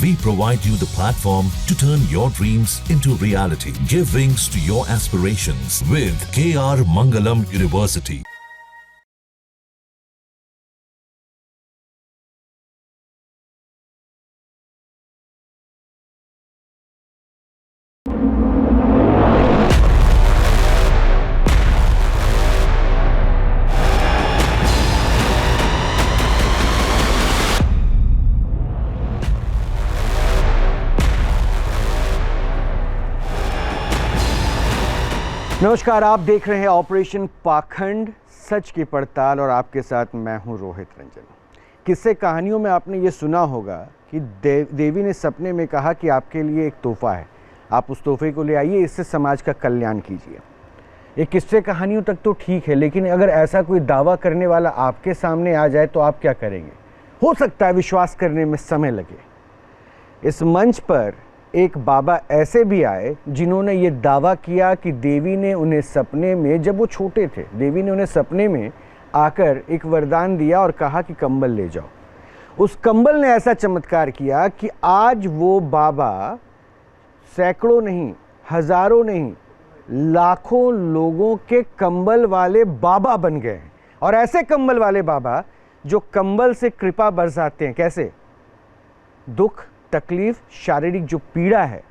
We provide you the platform to turn your dreams into reality. Give wings to your aspirations with KR Mangalam University. नमस्कार, आप देख रहे हैं operation पाखंड, सच की पड़ताल, और आपके साथ मैं हूं रोहित रंजन। किस्से कहानियों में आपने ये सुना होगा कि देवी ने सपने में कहा कि आपके लिए एक तोहफा है, आप उस तोहफे को ले आइए, इससे समाज का कल्याण कीजिए। ये किस्से कहानियों तक तो ठीक है, लेकिन अगर ऐसा कोई दावा करने वाला आपके सामने आ जाए तो आप क्या करेंगे? हो सकता है विश्वास करने में समय लगे। इस मंच पर एक बाबा ऐसे भी आए जिन्होंने ये दावा किया कि देवी ने उन्हें सपने में, जब वो छोटे थे, देवी ने उन्हें सपने में आकर एक वरदान दिया और कहा कि कंबल ले जाओ। उस कंबल ने ऐसा चमत्कार किया कि आज वो बाबा सैकड़ों नहीं, हजारों नहीं, लाखों लोगों के कंबल वाले बाबा बन गए हैं। और ऐसे कंबल वाले बाबा जो कंबल से कृपा बरसाते हैं। कैसे? दुख, तकलीफ, शारीरिक जो पीड़ा है,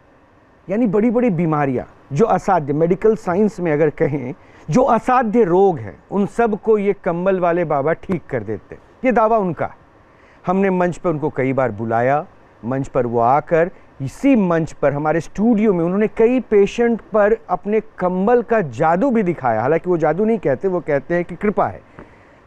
यानी बड़ी बड़ी बीमारियां, जो असाध्य, मेडिकल साइंस में अगर कहें, जो असाध्य रोग हैं, उन सब को ये कंबल वाले बाबा ठीक कर देते हैं। ये दावा उनका है। हमने मंच पर उनको कई बार बुलाया, मंच पर वो आकर, इसी मंच पर हमारे स्टूडियो में उन्होंने कई पेशेंट पर अपने कंबल का जादू भी दिखाया। हालांकि वो जादू नहीं कहते, वो कहते हैं कि कृपा है,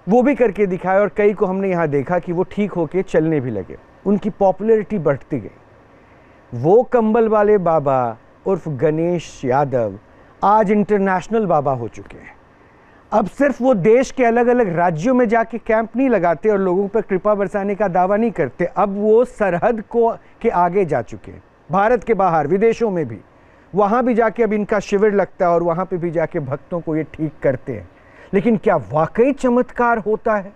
वो भी करके दिखाया। और कई को हमने यहाँ देखा कि वो ठीक होके चलने भी लगे, उनकी पॉपुलैरिटी बढ़ती गई। वो कंबल वाले बाबा उर्फ गणेश यादव आज इंटरनेशनल बाबा हो चुके हैं। अब सिर्फ वो देश के अलग अलग राज्यों में जाके कैंप नहीं लगाते और लोगों पर कृपा बरसाने का दावा नहीं करते, अब वो सरहद को के आगे जा चुके हैं, भारत के बाहर, विदेशों में भी। वहाँ भी जाके अब इनका शिविर लगता है और वहाँ पे भी जाके भक्तों को ये ठीक करते हैं। लेकिन क्या वाकई चमत्कार होता है,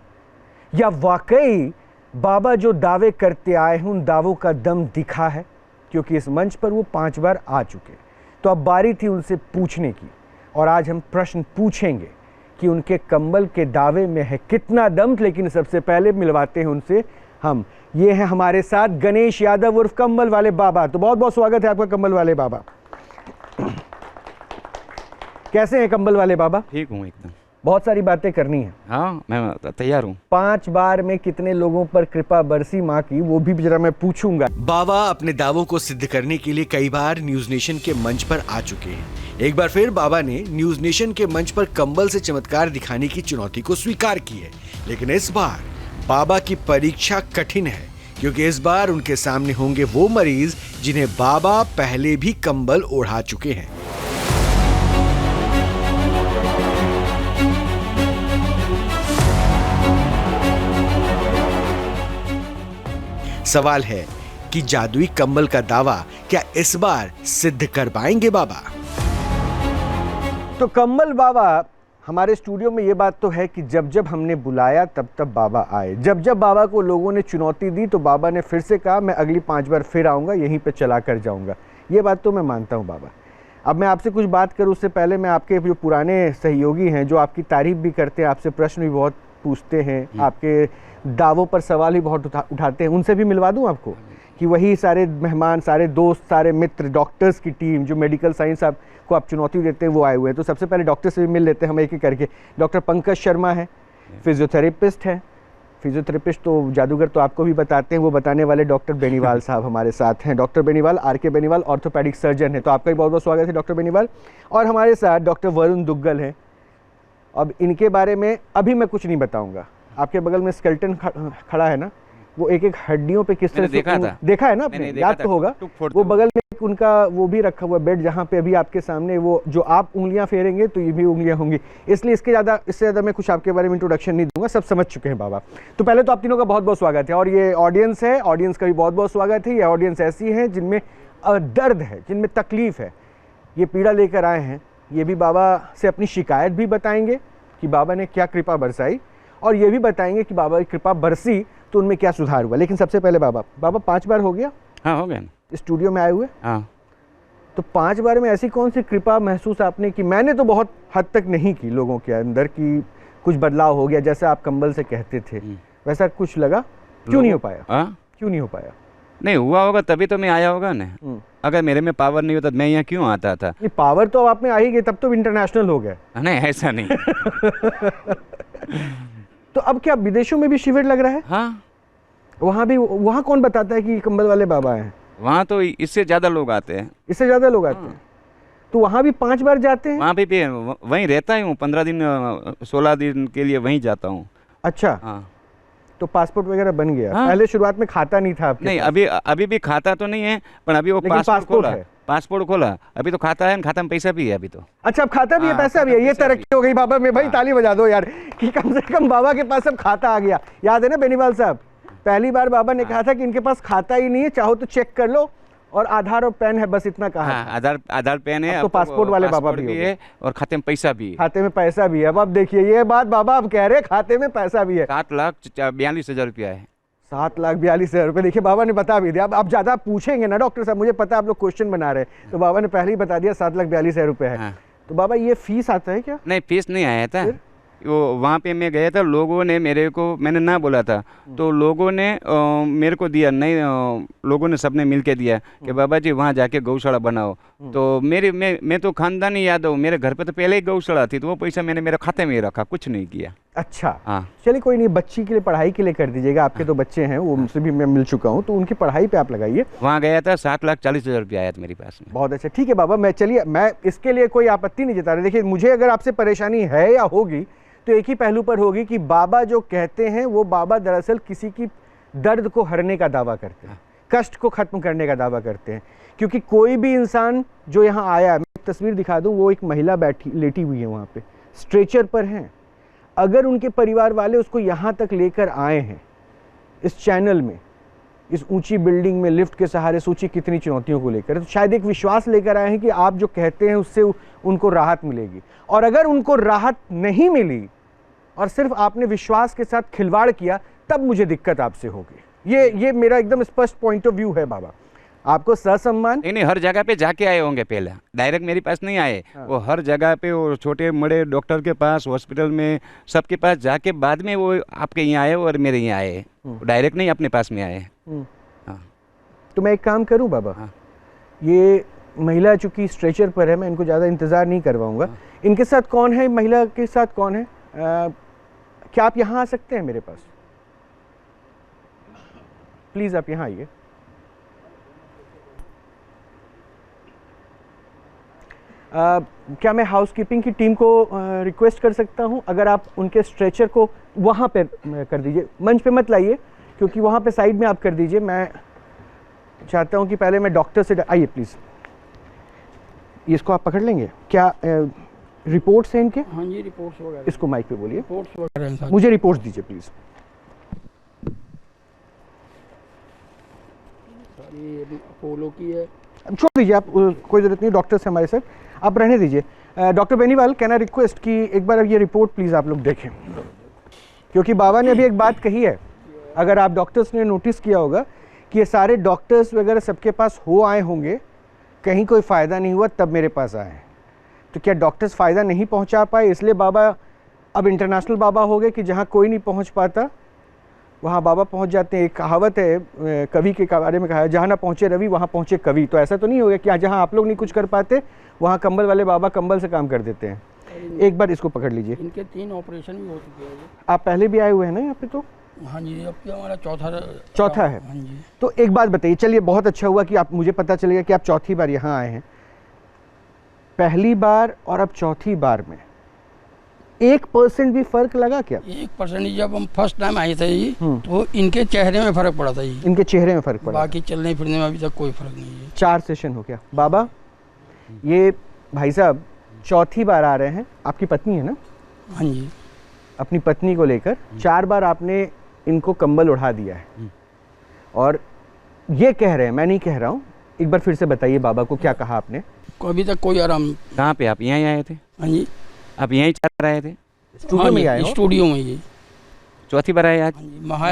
या वाकई बाबा जो दावे करते आए हैं उन दावों का दम दिखा है? क्योंकि इस मंच पर वो 5 बार आ चुके, तो अब बारी थी उनसे पूछने की। और आज हम प्रश्न पूछेंगे कि उनके कंबल के दावे में है कितना दम। लेकिन सबसे पहले मिलवाते हैं उनसे हम। ये हैं हमारे साथ गणेश यादव उर्फ कंबल वाले बाबा। तो बहुत बहुत स्वागत है आपका कंबल वाले बाबा। कैसे हैं कंबल वाले बाबा? ठीक हूँ एकदम। बहुत सारी बातें करनी है। हाँ, मैं तैयार हूँ। 5 बार में कितने लोगों पर कृपा बरसी माँ की, वो भी जरा मैं पूछूंगा। बाबा अपने दावों को सिद्ध करने के लिए कई बार न्यूज नेशन के मंच पर आ चुके हैं। एक बार फिर बाबा ने न्यूज नेशन के मंच पर कंबल से चमत्कार दिखाने की चुनौती को स्वीकार की है। लेकिन इस बार बाबा की परीक्षा कठिन है, क्योंकि इस बार उनके सामने होंगे वो मरीज जिन्हें बाबा पहले भी कंबल ओढ़ा चुके हैं। सवाल है कि जादुई कंबल का दावा क्या इस बार सिद्ध कर पाएंगे बाबा? तो कंबल बाबा, हमारे स्टूडियो में ये बात तो है कि जब जब हमने बुलाया तब तब बाबा आए। जब जब बाबा को लोगों ने चुनौती दी तो बाबा ने फिर से कहा मैं अगली 5 बार फिर आऊँगा, यहीं पे चला कर जाऊँगा। ये बात तो मैं मानता हूँ बाबा। अब मैं आपसे कुछ बात करूँ उससे पहले मैं आपके जो पुराने सहयोगी हैं, जो आपकी तारीफ भी करते हैं, आपसे प्रश्न भी बहुत पूछते हैं, आपके दावों पर सवाल भी बहुत उठाते हैं, उनसे भी मिलवा दूं आपको कि वही सारे मेहमान, सारे दोस्त, सारे मित्र, डॉक्टर्स की टीम जो मेडिकल साइंस आपको आप चुनौती देते हैं वो आए हुए हैं। तो सबसे पहले डॉक्टर से भी मिल लेते हैं हम एक एक करके। डॉक्टर पंकज शर्मा है, फिजियोथेरेपिस्ट हैं। फिजियोथेरेपिस्ट तो जादूगर तो आपको भी बताते हैं, वो बताने वाले डॉक्टर बेनीवाल साहब हमारे साथ हैं। Doctor Beniwal, R K. Beniwal, orthopaedic surgeon है। तो आपका भी बहुत बहुत स्वागत है डॉक्टर बेनीवाल। और हमारे साथ डॉक्टर वरुण दुग्गल हैं। अब इनके बारे में अभी मैं कुछ नहीं बताऊंगा। आपके बगल में स्केलेटन खड़ा है ना, वो एक एक हड्डियों पे किस तरह से देखा है ना आपने, याद तो होगा। वो बगल में एक उनका वो भी रखा हुआ बेड, जहाँ पे अभी आपके सामने वो जो आप उंगलियां फेरेंगे तो ये भी उंगलियां होंगी। इसलिए इससे ज़्यादा मैं कुछ आपके बारे में इंट्रोडक्शन नहीं दूंगा, सब समझ चुके हैं बाबा। तो पहले तो आप तीनों का बहुत बहुत स्वागत है। और ये ऑडियंस है, ऑडियंस का भी बहुत बहुत स्वागत है। ये ऑडियंस ऐसी है जिनमें दर्द है, जिनमें तकलीफ है, ये पीड़ा लेकर आए हैं। ये भी बाबा से अपनी शिकायत भी बताएंगे कि बाबा ने क्या कृपा बरसाई, और ये भी बताएंगे कि बाबा की कृपा बरसी तो उनमें क्या सुधार हुआ। लेकिन सबसे पहले बाबा 5 बार हो गया? हाँ हो गया ना। स्टूडियो में आए हुए? हाँ। तो 5 बार में ऐसी कौन सी कृपा महसूस आपने की? मैंने तो बहुत हद तक नहीं की लोगों के अंदर कि कुछ बदलाव हो गया, जैसे आप कंबल से कहते थे वैसा कुछ लगा? क्यों नहीं हो पाया? क्यों नहीं हो पाया? नहीं हुआ होगा तभी तो मैं आया होगा ना। अगर मेरे में पावर नहीं होता मैं यहाँ क्यों आता था? ये पावर तो आप में आ ही गई, तब तो इंटरनेशनल हो गए। नहीं ऐसा नहीं। तो अब क्या विदेशों में भी शिविर लग रहा है? हाँ वहाँ भी, वहाँ कौन बताता है कि कंबल वाले बाबा हैं? वहाँ तो इससे ज़्यादा लोग आते हैं। इससे ज़्यादा लोग आते हैं? तो वहाँ भी 5 बार जाते हैं? वहाँ भी वहीं रहता हूँ 15 दिन 16 दिन के लिए वहीं जाता हूँ। अच्छा। हाँ। तो पासपोर्ट वगैरह बन गया? हाँ। पहले शुरुआत में खाता नहीं था आपके नहीं पास? अभी भी खाता तो नहीं है, पर अभी वो पासपोर्ट खोला अभी तो खाता है, खाता में पैसा भी है अभी तो। अच्छा अब खाता भी है, पैसा भी है। ये तरक्की हो गई बाबा में भाई। ताली बजा दो यार कि कम से कम बाबा के पास अब खाता आ गया। याद है ना बेनीवाल साहब, पहली बार बाबा ने कहा था कि इनके पास खाता ही नहीं है, चाहो तो चेक कर लो, और आधार और पैन है, बस इतना कहा। आधार पैन है, तो पासपोर्ट वाले बाबा भी है और खाते में पैसा भी है। खाते में पैसा भी है। अब आप देखिए ये बात बाबा अब कह रहे खाते में पैसा भी है। 7,42,000 रुपया है। 7,42,000 रुपये। देखिए बाबा ने बता भी दिया। अब आप ज़्यादा पूछेंगे ना डॉक्टर साहब, मुझे पता आप लोग क्वेश्चन बना रहे हैं, तो बाबा ने पहले ही बता दिया 7,42,000 रुपये है। हाँ। तो बाबा ये फीस आता है क्या? नहीं फीस नहीं आया था। वो वहाँ पे मैं गया था, लोगों ने मेरे को, मैंने ना बोला था तो लोगों ने मेरे को दिया। नहीं लोगों ने सबने मिल के दिया कि बाबा जी वहाँ जाके गौशाला बनाओ। तो मैं तो खानदानी यादव, मेरे घर पे तो पहले ही गौशाला थी, तो वो पैसा मैंने मेरे खाते में ही रखा, कुछ नहीं किया। अच्छा। हाँ चलिए कोई नहीं, बच्ची के लिए पढ़ाई के लिए कर दीजिएगा। आपके तो बच्चे हैं, वो उनसे भी मैं मिल चुका हूँ, तो उनकी पढ़ाई पे आप लगाइए। वहाँ गया था 7,40,000 रुपया आया था मेरे पास में। बहुत अच्छा, ठीक है बाबा। मैं चलिए, मैं इसके लिए कोई आपत्ति नहीं जता रहा। देखिए मुझे अगर आपसे परेशानी है या होगी तो एक ही पहलू पर होगी कि बाबा जो कहते हैं वो बाबा दरअसल किसी की दर्द को हरने का दावा करते हैं, कष्ट को खत्म करने का दावा करते हैं। क्योंकि कोई भी इंसान जो यहाँ आया, मैं एक तस्वीर दिखा दूँ, वो एक महिला लेटी हुई है वहाँ पे, स्ट्रेचर पर हैं। अगर उनके परिवार वाले उसको यहाँ तक लेकर आए हैं, इस चैनल में, इस ऊंची बिल्डिंग में लिफ्ट के सहारे, सोचिए कितनी चुनौतियों को लेकर, तो शायद एक विश्वास लेकर आए हैं कि आप जो कहते हैं उससे उनको राहत मिलेगी। और अगर उनको राहत नहीं मिली और सिर्फ आपने विश्वास के साथ खिलवाड़ किया, तब मुझे दिक्कत आपसे होगी। ये मेरा एकदम स्पष्ट पॉइंट ऑफ व्यू है बाबा। आपको ससम्मान नहीं, हर जगह पे जाके आए होंगे, पहले डायरेक्ट मेरे पास नहीं आए। हाँ। वो हर जगह पे, वो छोटे बड़े डॉक्टर के पास, हॉस्पिटल में, सबके पास जाके बाद में वो आपके यहाँ आए और मेरे यहाँ आए, डायरेक्ट नहीं अपने पास में आए। हाँ। तो मैं एक काम करूँ बाबा। हाँ। ये महिला चूंकि स्ट्रेचर पर है, मैं इनको ज़्यादा इंतज़ार नहीं करवाऊँगा। हाँ। इनके साथ कौन है, महिला के साथ कौन है? क्या आप यहाँ आ सकते हैं मेरे पास? प्लीज़ आप यहाँ आइए। क्या मैं हाउसकीपिंग की टीम को रिक्वेस्ट कर सकता हूं, अगर आप उनके स्ट्रेचर को वहाँ पे कर दीजिए, मंच पे मत लाइए, क्योंकि वहाँ पे साइड में आप कर दीजिए। मैं चाहता हूं कि पहले मैं डॉक्टर से, आइए प्लीज़, इसको आप पकड़ लेंगे क्या? रिपोर्ट्स हैं इनके? हाँ जी रिपोर्ट्स वगैरह। इसको माइक पे बोलिए। रिपोर्ट्स वगैरह मुझे रिपोर्ट्स दीजिए प्लीज़। सारी अपोलो की है। छोड़ दीजिए आप, कोई ज़रूरत नहीं, डॉक्टर से हमारे साथ, आप रहने दीजिए। Doctor Beniwal, can I request कि एक बार ये रिपोर्ट प्लीज़ आप लोग देखें, क्योंकि बाबा ने अभी एक बात कही है, अगर आप डॉक्टर्स ने नोटिस किया होगा कि ये सारे डॉक्टर्स वगैरह सबके पास हो आए होंगे, कहीं कोई फ़ायदा नहीं हुआ तब मेरे पास आए। तो क्या डॉक्टर्स फ़ायदा नहीं पहुंचा पाए, इसलिए बाबा अब इंटरनेशनल बाबा हो गए कि जहां कोई नहीं पहुंच पाता वहां बाबा पहुंच जाते हैं? एक कहावत है, कवि के बारे में कहा है, जहां ना पहुंचे रवि वहां पहुंचे कवि। तो ऐसा तो नहीं हो गया कि जहां आप लोग नहीं कुछ कर पाते वहां कंबल वाले बाबा कंबल से काम कर देते हैं? एक बार इसको पकड़ लीजिए। इनके 3 ऑपरेशन भी हो चुके हैं। आप पहले भी आए हुए हैं ना यहाँ पे? तो हाँ जी, अब क्या हमारा चौथा है। हाँ जी। तो एक बात बताइए, चलिए बहुत अच्छा हुआ कि आप, मुझे पता चल गया कि आप चौथी बार यहाँ आए हैं। पहली बार और अब चौथी बार में 1% भी फर्क लगा क्या? 1% जब हम फर्स्ट टाइम आए थे जी, तो इनके चेहरे में फर्क पड़ा था जी। इनके चेहरे में फर्क पड़ा? बाकी चलने फिरने में अभी तक कोई फर्क नहीं है। 4 सेशन हो गया। बाबा ये भाई साहब चौथी बार आ रहे हैं, आपकी पत्नी है ना? हाँ जी। अपनी पत्नी को लेकर 4 बार आपने इनको कंबल उड़ा दिया है, और ये कह रहे हैं, मैं नहीं कह रहा हूँ, एक बार फिर से बताइए बाबा को क्या कहा आपने? अभी तक कोई आराम। कहाँ पे? आप यहीं आए थे? हाँ जी। आप यहीं चल रहे थे? स्टूडियो में आए हो? स्टूडियो में जी। चौथी बार आए आज। हाँ जी, महा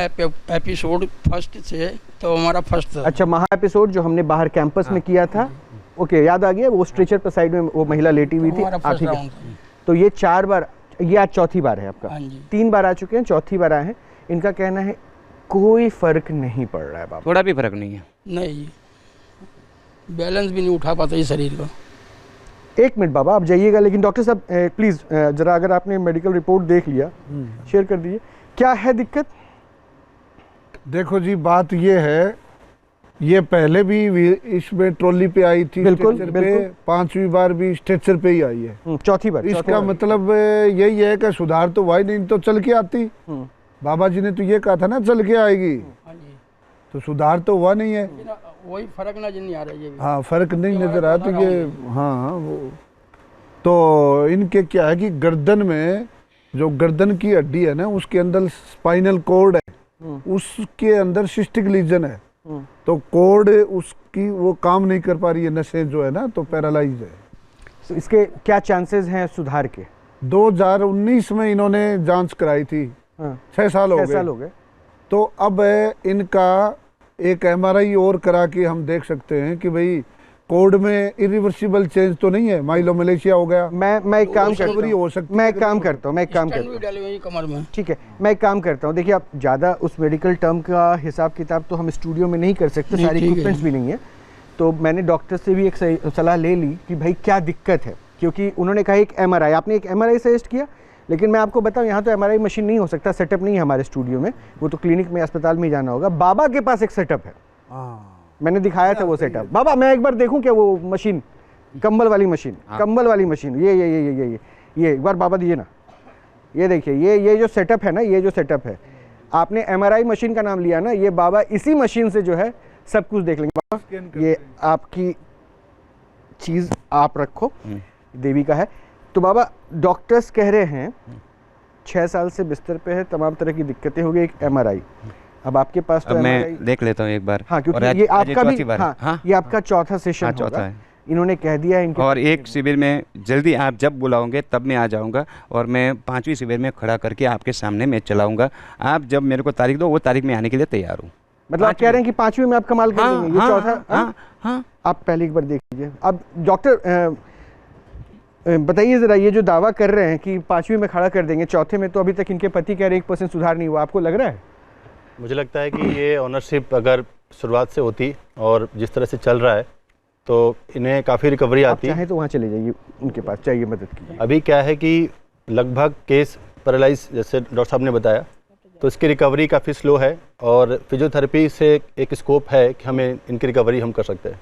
एपिसोड फर्स्ट से तो हमारा फर्स्ट था। अच्छा, महा एपिसोड जो हमने बाहर कैंपस में किया था, ओके, याद आ गया। वो स्ट्रेचर पर साइड में वो महिला लेटी हुई थी। हमारा फर्स्ट ठीक है। राउंड था। तो ये 4 बार, ये आज चौथी बार है आपका। हाँ जी। 3 बार आ चुके हैं, चौथी बार आए हैं। इनका कहना है कोई फर्क नहीं पड़ रहा है बाबा। थोड़ा भी फर्क नहीं है। नहीं जी, बैलेंस भी नहीं उठा पाता ये शरीर का। 1 मिनट बाबा, आप जाइएगा, लेकिन डॉक्टर साहब प्लीज़ ज़रा अगर आपने मेडिकल रिपोर्ट देख लिया शेयर कर दीजिए, क्या है दिक्कत? देखो जी, बात ये है, ये पहले भी इसमें ट्रॉली पे आई थी, बिल्कुल, स्ट्रेचर पे, बिल्कुल। 5वीं बार भी स्ट्रेचर पे ही आई है। चौथी बार। इसका मतलब यही है कि सुधार तो हुआ ही नहीं, तो चल के आती। बाबा जी ने तो ये कहा था ना, चल के आएगी, हाँ जी, तो सुधार तो हुआ नहीं है। लेकिन वही फर्क नजर नहीं आ रहा है ये भी। हाँ, फर्क नहीं नजर आया। तो ये हाँ वो तो इनके क्या है कि गर्दन में जो गर्दन की हड्डी है ना, उसके अंदर स्पाइनल कॉर्ड है, उसके अंदर सिस्टिक लीजन है। तो कॉर्ड उसकी वो काम नहीं कर पा रही है, नसें जो है ना, तो पैरालाइज है। तो इसके क्या चांसेस हैं सुधार के? 2019 में इन्होंने जांच कराई थी। 6 साल हो 6 गए। साल हो गए। तो अब इनका एक MRI और करा के हम देख सकते हैं कि भाई कोड में इरिवर्सिबल चेंज तो नहीं है, माइलोमलेशिया हो गया। मैं एक काम करता रिकवरी हो हूँ, सकती मैं है, एक काम करता हूँ, मैं एक काम स्टैंड करता भी हूँ। डाले हुए हैं कमर में। ठीक है, मैं एक काम करता हूँ। देखिए, आप ज़्यादा उस मेडिकल टर्म का हिसाब किताब तो हम स्टूडियो में नहीं कर सकते, नहीं, सारी ठीक है। इक्विपमेंट्स भी नहीं है। तो मैंने डॉक्टर से भी एक सलाह ले ली कि भाई क्या दिक्कत है, क्योंकि उन्होंने कहा एक MRI, आपने एक MRI सजेस्ट किया, लेकिन मैं आपको बताऊं यहाँ तो MRI मशीन नहीं हो सकता, सेटअप नहीं है हमारे स्टूडियो में, वो तो क्लिनिक में, अस्पताल में ही जाना होगा। बाबा के पास एक सेटअप है, मैंने दिखाया था वो सेटअप। बाबा मैं एक बार देखूं क्या वो मशीन, कंबल वाली मशीन, कंबल वाली मशीन, ये एक बार बाबा दीजिए ना। ये देखिए, ये जो सेटअप है ना, ये जो सेटअप है, आपने MRI मशीन का नाम लिया ना, ये बाबा इसी मशीन से जो है सब कुछ देख लेंगे। बाबा ये आपकी चीज़ आप रखो, देवी का है। तो बाबा डॉक्टर्स कह रहे हैं 6 साल से बिस्तर पे है, तमाम तरह की दिक्कतें हो गई, एक MRI। अब आपके पास तो अब मैं MRI देख लेता हूँ एक बार। हाँ, और क्योंकि आज- ये आज आपका भी, चौथी बार है। हाँ, हाँ, ये आपका चौथा सेशन हाँ, होगा। चौथा है। इन्होंने कह दिया है इनके, और एक शिविर में जल्दी आप जब बुलाओगे तब मैं आ जाऊंगा, और मैं 5वीं शिविर में खड़ा करके आपके सामने मैच चलाऊंगा। आप जब मेरे को तारीख दो, वो तारीख में आने के लिए तैयार हूँ। मतलब आप कह रहे हैं कि 5वीं में आप कमाल कर हाँ, देंगे, ये हाँ, चौथा। हाँ, हाँ। आप पहले एक बार देख लीजिए। अब डॉक्टर बताइए ज़रा, ये जो दावा कर रहे हैं कि 5वीं में खड़ा कर देंगे, चौथे में तो अभी तक इनके पति कह रहे 1% सुधार नहीं हुआ, आपको लग रहा है? मुझे लगता है कि ये ऑनरशिप अगर शुरुआत से होती और जिस तरह से चल रहा है तो इन्हें काफ़ी रिकवरी आप आती। चाहें तो वहाँ चले जाइए, उनके पास चाहिए मदद की। अभी क्या है कि लगभग केस पैरालाइज, जैसे डॉक्टर साहब ने बताया, तो इसकी रिकवरी काफ़ी स्लो है, और फिजियोथेरेपी से एक स्कोप है कि हमें इनकी रिकवरी हम कर सकते हैं।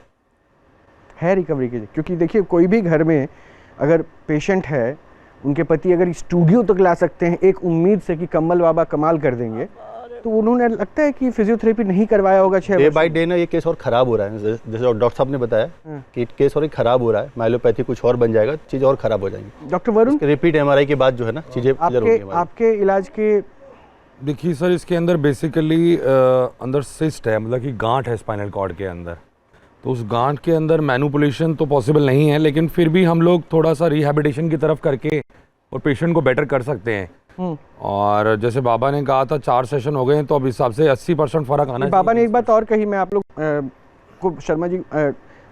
है रिकवरी की, क्योंकि देखिए कोई भी घर में अगर पेशेंट है, उनके पति अगर स्टूडियो तक ला सकते हैं एक उम्मीद से कि कम्बल बाबा कमाल कर देंगे, तो उन्होंने लगता है कि फिजियोथेरेपी नहीं करवाया होगा 6 डे वर्ष बाई डे ना ये केस और ख़राब हो रहा है। जैसे डॉक्टर साहब ने बताया कि केस और ही ख़राब हो रहा है, माइलोपैथी कुछ और बन जाएगा, चीज़ और ख़राब हो जाएंगी। डॉक्टर वरुण, रिपीट MRI के बाद जो है ना, चीज़ें क्लियर होंगी हमारी। आपके इलाज के, देखिए सर, इसके अंदर बेसिकली अंदर सिस्ट है, मतलब कि गांठ है स्पाइनल कॉर्ड के अंदर। तो उस गांठ के अंदर मैनिपुलेशन तो पॉसिबल नहीं है, लेकिन फिर भी हम लोग थोड़ा सा रिहैबिलिटेशन की तरफ करके और पेशेंट को बेटर कर सकते हैं। और जैसे बाबा ने कहा था 4 सेशन हो गए हैं, तो अब इस हिसाब से 80% फ़र्क आना बाबा ने चाहिए। एक बात और कही, मैं आप लोग को, शर्मा जी,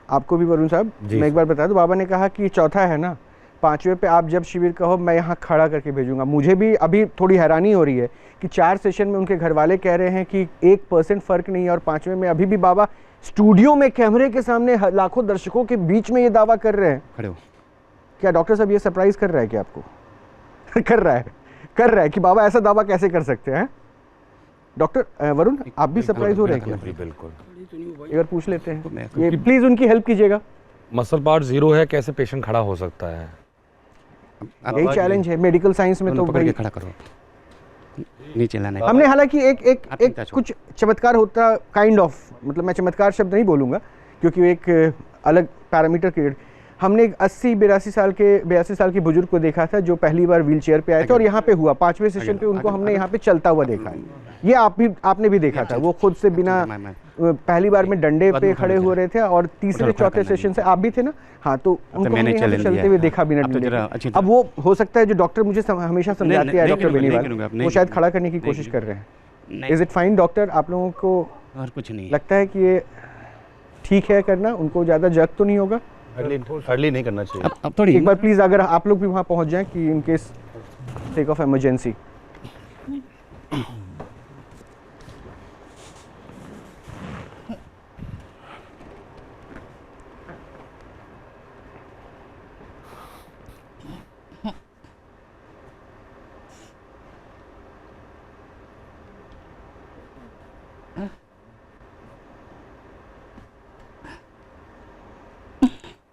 आपको भी वरुण साहब, जी मैं एक बार बता दूं, बाबा ने कहा कि चौथा है ना, 5वें पे आप जब शिविर कहो मैं यहाँ खड़ा करके भेजूंगा। मुझे भी अभी थोड़ी हैरानी हो रही है कि 4 सेशन में उनके घर वाले कह रहे हैं कि 1% फ़र्क नहीं है, और 5वें में अभी भी बाबा स्टूडियो में कैमरे के सामने लाखों दर्शकों के बीच में ये दावा कर रहे हैं। खड़े हो। क्या डॉक्टर साहब ये सरप्राइज कर रहा है क्या आपको? कर रहा है कि बाबा ऐसा दावा कैसे कर सकते हैं? डॉक्टर वरुण, आप भी सरप्राइज हो रहे हैं क्या? जी बिल्कुल। एक बार पूछ लेते हैं, ये प्लीज उनकी हेल्प कीजिएगा। मसल पार्ट 0 है, कैसे पेशेंट खड़ा हो सकता है? यही चैलेंज है मेडिकल साइंस में। तो पकड़ के भाई खड़ा करो, नीचे लाना है। हमने हालांकि एक आप चिंता छोड़ो। कुछ चमत्कार होता, काइंड ऑफ, मतलब मैं चमत्कार शब्द नहीं बोलूंगा क्योंकि एक अलग पैरामीटर क्रिएट, हमने एक 82 साल के बुजुर्ग को देखा था जो पहली बार व्हील चेयर पे आए थे और यहाँ पे हुआ 5वें सेशन पे उनको हमने यहाँ पे चलता हुआ देखा है। ये आपने भी देखा था, वो खुद से बिना पहली बार में डंडे पे खड़े हो रहे थे और तीसरे चौथे सेशन से आप भी थे ना? हाँ, तो उनको हमने यहाँ पे चलते हुए देखा बिना डंडे पे। अब वो हो सकता है जो डॉक्टर मुझे हमेशा समझाते हैं, डॉक्टर बेनीवाल, वो शायद खड़ा करने की कोशिश कर रहे हैं। Is it fine doctor? आप लोगों को और कुछ नहीं लगता है कि ये ठीक है करना? उनको ज़्यादा जग तो नहीं होगा? हार्डली नहीं करना चाहिए। अब थोड़ी एक बार प्लीज़ अगर आप लोग भी वहाँ पहुँच जाएं कि in case take off emergency.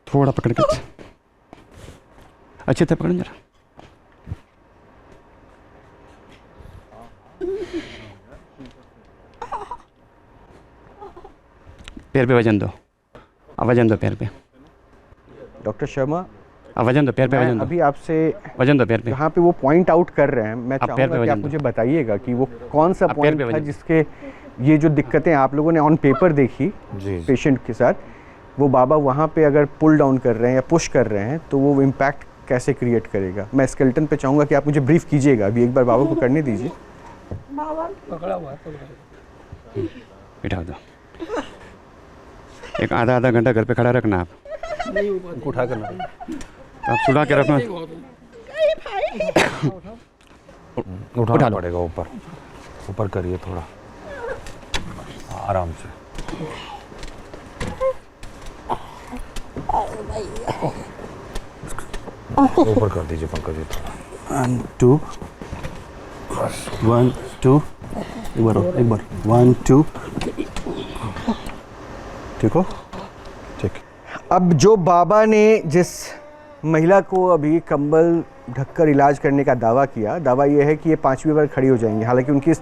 थोड़ा पकड़ के अच्छे से पकड़ जरा। पैर पे वजन दो, वजन दो पैर पे। डॉक्टर शर्मा, वजन दो पैर पे, वजन दो। अभी आपसे वजन दो पैर पे। यहाँ पे वो पॉइंट आउट कर रहे हैं, मैं पैर पे चाहूँगा कि आप वजन दो। मुझे बताइएगा कि वो कौन सा पैर पॉइंट पे था वजन। जिसके ये जो दिक्कतें आप लोगों ने ऑन पेपर देखी जी। पेशेंट के साथ, वो बाबा वहाँ पे अगर पुल डाउन कर रहे हैं या पुश कर रहे हैं तो वो इम्पैक्ट कैसे क्रिएट करेगा? मैं स्केलेटन पे चाहूँगा कि आप मुझे ब्रीफ कीजिएगा। अभी एक बार बाबा को करने दीजिए। पकड़ा हुआ है। बिठा दो। एक आधा घंटा घर पे खड़ा रखना आप। उठा करना आप सुला के रखना। उठाना पड़ेगा ऊपर, ऊपर करिए थोड़ा आराम से। ऊपर कर दीजिए पंकज जी थोड़ा। 1 2 1 2 एक बार 1 2 ठीक हो? ठीक। अब जो बाबा ने जिस महिला को अभी कंबल ढककर इलाज करने का दावा किया, दावा ये है कि ये 5वीं बार खड़ी हो जाएंगी। हालांकि उनकी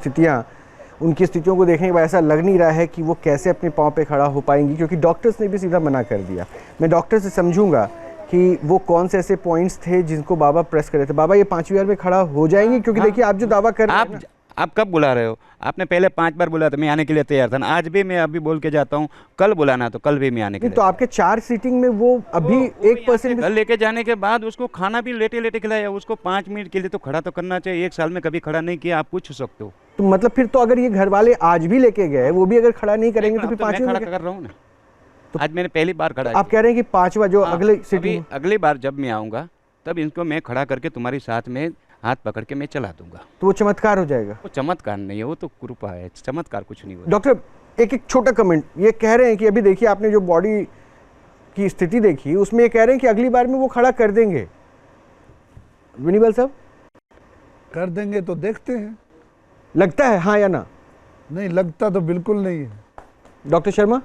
स्थितियों को देखने के बाद ऐसा लग नहीं रहा है कि वो कैसे अपने पाँव पे खड़ा हो पाएंगी, क्योंकि डॉक्टर्स ने भी सीधा मना कर दिया। मैं डॉक्टर से समझूंगा कि वो कौन से ऐसे पॉइंट्स थे जिनको बाबा प्रेस कर रहे थे। बाबा ये 5वीं बार में खड़ा हो जाएंगी? क्योंकि देखिए आप जो दावा कर रहे हैं, आप कब बुला रहे हो? आपने पहले 5 बार बुलाया था, मैं आने के लिए तैयार था। आज भी मैं अभी बोल के जाता हूँ, कल बुलाना तो कल भी मैं आने के लिए। तो आपके 4 सीटिंग में वो अभी 1% घर लेके जाने के बाद उसको खाना भी लेटे लेटे खिलाया। उसको 5 मिनट के लिए तो खड़ा तो करना चाहिए। 1 साल में कभी खड़ा नहीं किया, आप पूछ सकते हो। तो मतलब फिर तो अगर ये घर वाले आज भी लेके गए, वो भी अगर खड़ा नहीं करेंगे तो फिर 5वीं खड़ा कर रहा हूँ ना। तो आज मैंने पहली बार खड़ा। आप कह रहे हैं कि 5वां जो अगले सीटिंग, अगली बार जब मैं आऊँगा तब इनको मैं खड़ा करके तुम्हारी साथ में हाथ पकड़ के मैं चला दूंगा। तो वो चमत्कार हो जाएगा? वो चमत्कार नहीं है, वो तो कृपा है। चमत्कार कुछ नहीं होता। डॉक्टर एक छोटा कमेंट, ये कह रहे हैं कि अभी देखिए आपने जो बॉडी की स्थिति देखी, उसमें ये कह रहे हैं कि अगली बार में वो खड़ा कर देंगे। बेनीवाल साहब, कर देंगे तो देखते हैं। लगता है हाँ या ना? नहीं लगता तो बिल्कुल नहीं है। डॉक्टर शर्मा,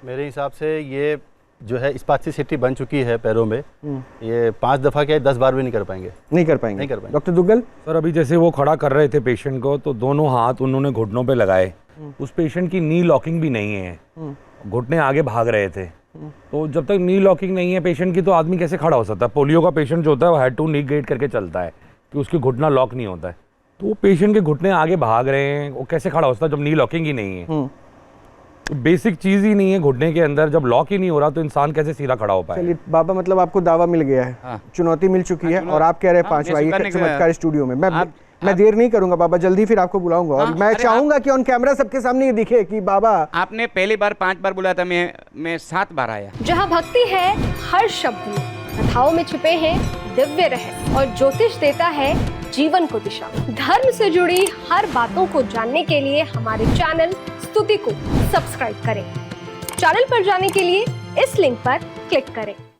मेरे हिसाब से ये जो है स्पास्टिसिटी बन चुकी है पैरों में, ये 5 दफ़ा क्या 10 बार भी नहीं कर पाएंगे। नहीं कर पाएंगे। डॉक्टर दुग्गल सर, अभी जैसे वो खड़ा कर रहे थे पेशेंट को, तो दोनों हाथ उन्होंने घुटनों पे लगाए। उस पेशेंट की नी लॉकिंग भी नहीं है, घुटने आगे भाग रहे थे। तो जब तक नी लॉकिंग नहीं है पेशेंट की, तो आदमी कैसे खड़ा हो सकता है? पोलियो का पेशेंट जो होता है वो हेड टू नी गेट करके चलता है कि उसकी घुटना लॉक नहीं होता है। तो वो पेशेंट के घुटने आगे भाग रहे हैं, वो कैसे खड़ा हो सकता है जब नी लॉकिंग ही नहीं है? बेसिक चीज ही नहीं है घुटने के अंदर। जब लॉक ही नहीं हो रहा तो इंसान कैसे सीधा खड़ा हो पाए? चलिए बाबा, मतलब आपको दावा मिल गया है। हाँ। चुनौती मिल चुकी है और आप कह रहे हैं 5वां ये चमत्कार स्टूडियो में। मैं देर नहीं करूंगा बाबा, जल्दी फिर आपको बुलाऊंगा। और मैं चाहूंगा कि ऑन कैमरा सबके सामने ये दिखे कि बाबा आपने पहली बार 5 बार बुलाया था, मैं 7 बार आया। जहाँ भक्ति है हर शब्द में, कथाओं में छुपे हैं दिव्य रहस्य और ज्योतिष देता है जीवन को दिशा। धर्म से जुड़ी हर बातों को जानने के लिए हमारे चैनल स्तुति को सब्सक्राइब करें। चैनल पर जाने के लिए इस लिंक पर क्लिक करें।